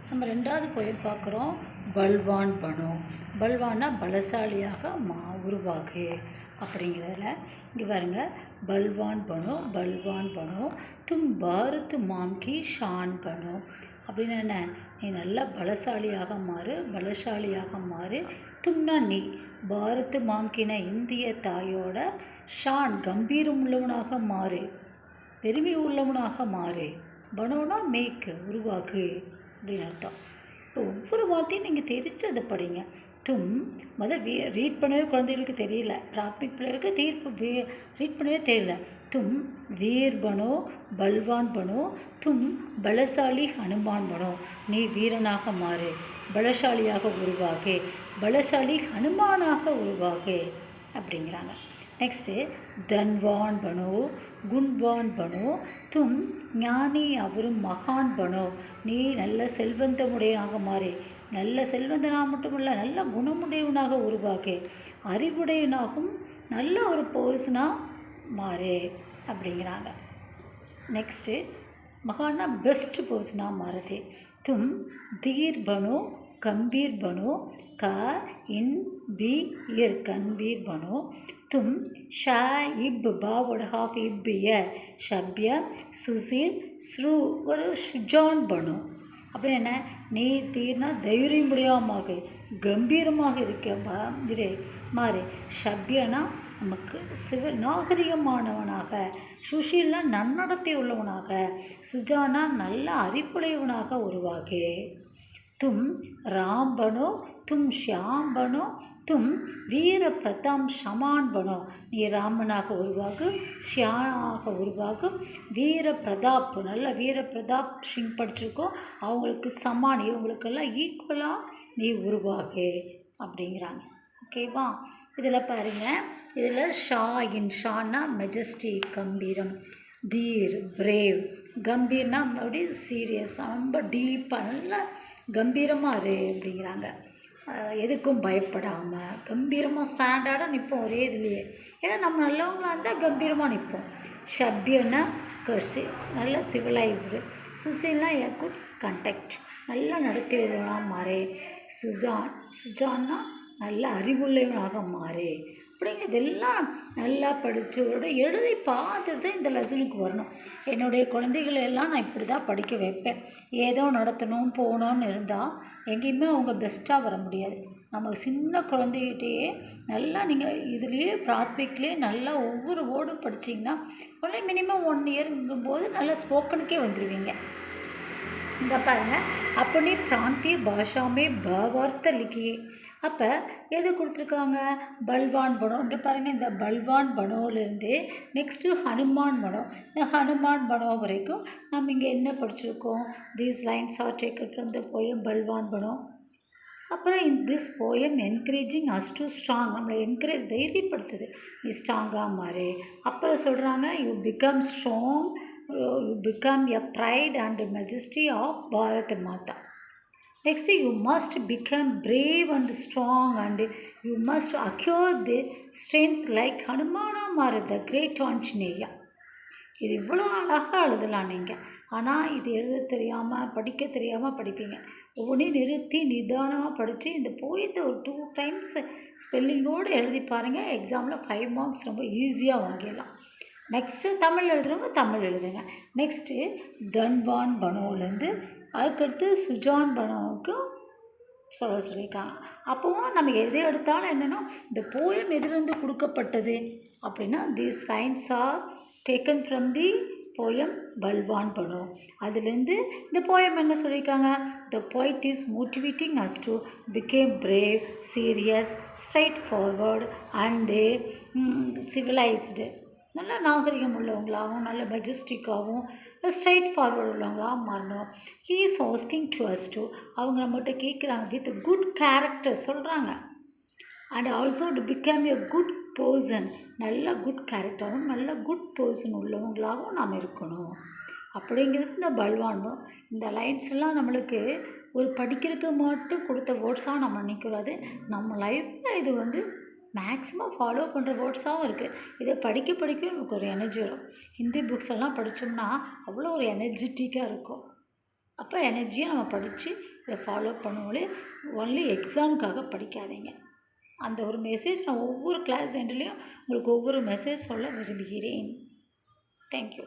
நம்ம ரெண்டாவது போயம் பார்க்குறோம். பல்வான் பனோ. பல்வான்னா பலசாலியாக உருவாகு அப்படிங்கிறதுல இங்கே பாருங்க. பல்வான் பனோ பல்வான் பனோ தும் பாரத் மாம்கி ஷான் பனோ அப்படின்னா என்ன? நீ நல்லா பலசாலியாக மாறு, பலசாலியாக மாறு. தும்னா நீ, பாரத் மாம்கின இந்திய தாயோட ஷான் கம்பீரம் உள்ளவனாக மாறு, பெருமை உள்ளவனாக மாறு. பனோனா மேக்கு, உருவாக்கு அப்படின்னு அர்த்தம். இப்போ ஒவ்வொரு வார்த்தையும் நீங்கள் தெரிஞ்சு அதை படிங்க. தும் ரீட் பண்ணவே குழந்தைகளுக்கு தெரியல, பிராத்மிக் பிள்ளைகளுக்கு ரீட் பண்ணவே தெரியல. தும் வீர் பனோ பல்வான் பனோ தும் பலசாலி ஹனுமான் பனோ. நீ வீரனாக மாறு, பலசாலியாக உருவாகு, பலசாலி ஹனுமானாக உருவாகு அப்படிங்கிறாங்க. நெக்ஸ்ட்டு தன்வான் பனோ குண்வான் பனோ தும் ஞானி அவரும் மகான் பனோ. நீ நல்ல செல்வந்தமுடையனாக மாறு, நல்ல செல்வந்தனாக மட்டுமல்ல நல்ல குணமுடையவனாக உருவாகு, அறிவுடையனாகவும் நல்ல ஒரு பர்சனாக மாறு அப்படிங்கிறாங்க. நெக்ஸ்ட்டு மகான்னா பெஸ்ட் பர்சனாக மாறுது. தும் தீர் பனோ கம்பீர் பனோ க இன் பி இயர் கம்பீர் பனோ தும் ஷா இப் பாவோட ஹாஃப் இப் ஏ ஷப்ய சுசீல் ஸ்ரூ ஒரு ஷுஜான் பனோ. அப்படி என்ன? நீ தீர்னா தைரியமுடையமாக கம்பீரமாக இருக்க மாறு. ஷப்யனா நமக்கு நாகரிகமானவனாக, சுஷீல்னா நன்னடத்தை உள்ளவனாக, சுஜானா நல்ல அறிவுடையவனாக உருவாகு. தும் ராம் பனோ தும் ஷியாம் பனோ தும் வீர பிரதாம் ஷமான் பனோ. நீ ராமனாக உருவாகு, ஷியானாக உருவாகு, வீர பிரதாப் நல்ல வீர பிரதாப் சிங் படிச்சிருக்கோம், அவங்களுக்கு சமான் இவங்களுக்கெல்லாம் ஈக்குவலாக நீ உருவாகு அப்படிங்கிறாங்க. ஓகேவா? இதில் பாருங்கள், இதில் ஷான்னா மெஜஸ்டிக் கம்பீரம், தீர் பிரேவ், கம்பீர்னா அப்படி சீரியஸ் ரொம்ப டீப்பாக நல்லா கம்பீரமாக இரு அப்படிங்கிறாங்க. எதுக்கும் பயப்படாமல் கம்பீரமாக ஸ்டாண்டர்டாக நிற்போம் ஒரே இதுலேயே. ஏன்னா நம்ம நல்லவங்களாக இருந்தால் கம்பீரமாக நிற்போம். ஷப்யன்னா நல்ல சிவிலைஸ்டு, சுசீல்னா எ குட் கண்டக்ட் நல்ல நடத்தையுள்ளவனாக மாறு, சுஜான்னா நல்ல அறிவுள்ளவனாக மாறு அப்படிங்கிறதெல்லாம் நல்லா படித்தவரோட எழுதி பார்த்துட்டு தான் இந்த லெசனுக்கு வரணும். என்னுடைய குழந்தைகளை எல்லாம் நான் இப்படி தான் படிக்க வைப்பேன். ஏதோ நடத்தணும் போகணுன்னு இருந்தால் எங்கேயுமே அவங்க பெஸ்ட்டாக வர முடியாது. நம்ம சின்ன குழந்தைகிட்டேயே நல்லா நீங்கள் இதுலேயே பிராத்மிக்லேயே நல்லா ஒவ்வொரு வேர்டும் படிச்சிங்கன்னா ஒன்லி மினிமம் 1 இயருங்கும்போது நல்லா ஸ்போக்கனுக்கே வந்துடுவீங்க. இங்கே பாருங்கள், அப்படி பிராந்திய பாஷாமே பாவார்த்த லிக்கியே. அப்போ எது கொடுத்துருக்காங்க? பல்வான் பனோ. இங்கே பாருங்கள், இந்த பல்வான் பனோலேருந்து நெக்ஸ்ட்டு ஹனுமான் பனோ. இந்த ஹனுமான் பனோ வரைக்கும் நம்ம இங்கே என்ன படிச்சிருக்கோம்? These lines are taken from the poem Balwan Bano. அப்புறம் this poem encouraging us to strong, நம்மளை என்கரேஜ் தைரியப்படுத்துது, நீ ஸ்ட்ராங்காக மாறு. அப்புறம் சொல்கிறாங்க you become strong, you become a pride and majesty of Bharat Mata. Next, you must become brave and strong and you must acquire the strength like Hanumana Mara, the great Anjaneya. இது இவ்வளோ அழகாக எழுதலாம் நீங்கள். ஆனால் இது எழுத தெரியாமல் படிக்க தெரியாமல் படிப்பீங்க. ஒவ்வொன்றையும் நிறுத்தி நிதானமாக படித்து இந்த போயத்தை ஒரு 2 times ஸ்பெல்லிங்கோடு எழுதி பாருங்கள். எக்ஸாமில் 5 marks ரொம்ப ஈஸியாக வாங்கிடலாம். நெக்ஸ்ட்டு தமிழ் எழுதுகிறவங்க தமிழ் எழுதுங்க. நெக்ஸ்ட்டு தன்வான் பனோலேருந்து அதுக்கடுத்து சுஜான் பனோவுக்கு சொல்லியிருக்காங்க. அப்போவும் நம்ம எது எடுத்தாலும் என்னென்னா இந்த போயம் எதுலேருந்து கொடுக்கப்பட்டது அப்படின்னா these lines are taken from the poem Balwan Bano. அதுலேருந்து இந்த போயம் என்ன சொல்லியிருக்காங்க? The poet is motivating us to become brave, serious, straightforward and civilised. நல்ல நாகரிகம் உள்ளவங்களாகவும் நல்ல மெஜஸ்டிக்காகவும் ஸ்ட்ரைட் ஃபார்வர்டு உள்ளவங்களாக மாறணும். He is asking to us to, அவங்க நம்மகிட்ட கேட்குறாங்க வித் குட் கேரக்டர் சொல்கிறாங்க. And also to become a good person, நல்ல குட் கேரக்டரும் நல்ல குட் பர்சன் உள்ளவங்களாகவும் நாம் இருக்கணும் அப்படிங்கிறது இந்த பல்வான் பனோ. இந்த லைன்ஸ் எல்லாம் நம்மளுக்கு ஒரு படிக்கிறதுக்கு மட்டும் கொடுத்த வேர்ட்ஸாக நம்ம நினைக்கூடாது. நம்ம லைஃப்பில் இது மேக்ஸிமம் ஃபாலோ பண்ணுற வேர்ட்ஸாகவும் இருக்குது. இதை படிக்க படிக்க நமக்கு ஒரு எனர்ஜி வரும். ஹிந்தி புக்ஸ் எல்லாம் படித்தோம்னா அவ்வளோ ஒரு எனர்ஜெட்டிக்காக இருக்கும். அப்போ எனர்ஜியாக நம்ம படித்து இதை ஃபாலோ பண்ணுவோலே ஒன்லி எக்ஸாமுக்காக படிக்காதீங்க. அந்த ஒரு மெசேஜ் நான் ஒவ்வொரு கிளாஸ் எண்ட்லேயும் உங்களுக்கு ஒவ்வொரு மெசேஜ் சொல்ல விரும்புகிறேன். தேங்க்யூ.